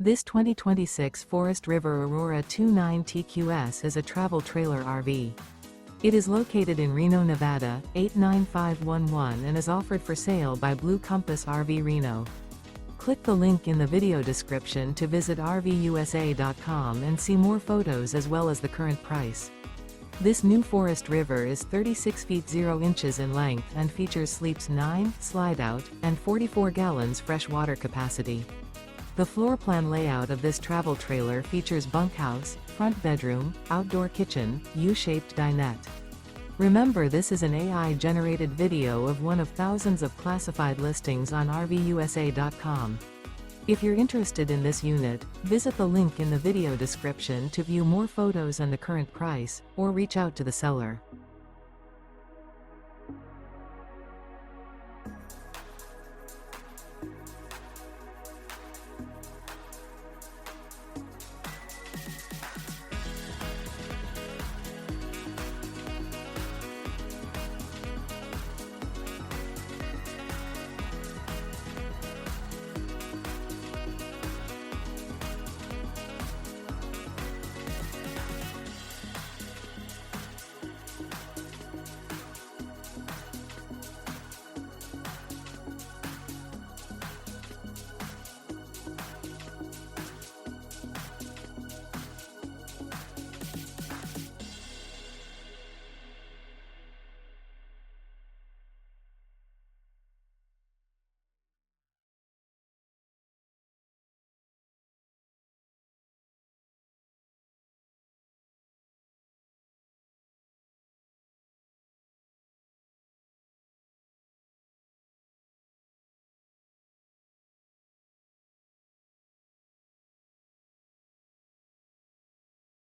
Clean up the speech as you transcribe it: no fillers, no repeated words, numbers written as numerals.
This 2026 Forest River Aurora 29 TQS is a travel trailer RV. It is located in Reno, Nevada, 89511 and is offered for sale by Blue Compass RV Reno. Click the link in the video description to visit RVUSA.com and see more photos as well as the current price. This new Forest River is 36 feet 0 inches in length and features sleeps 9, slide-out, and 44 gallons fresh water capacity. The floor plan layout of this travel trailer features bunkhouse, front bedroom, outdoor kitchen, U-shaped dinette. Remember, this is an AI-generated video of one of thousands of classified listings on RVUSA.com. If you're interested in this unit, visit the link in the video description to view more photos and the current price, or reach out to the seller.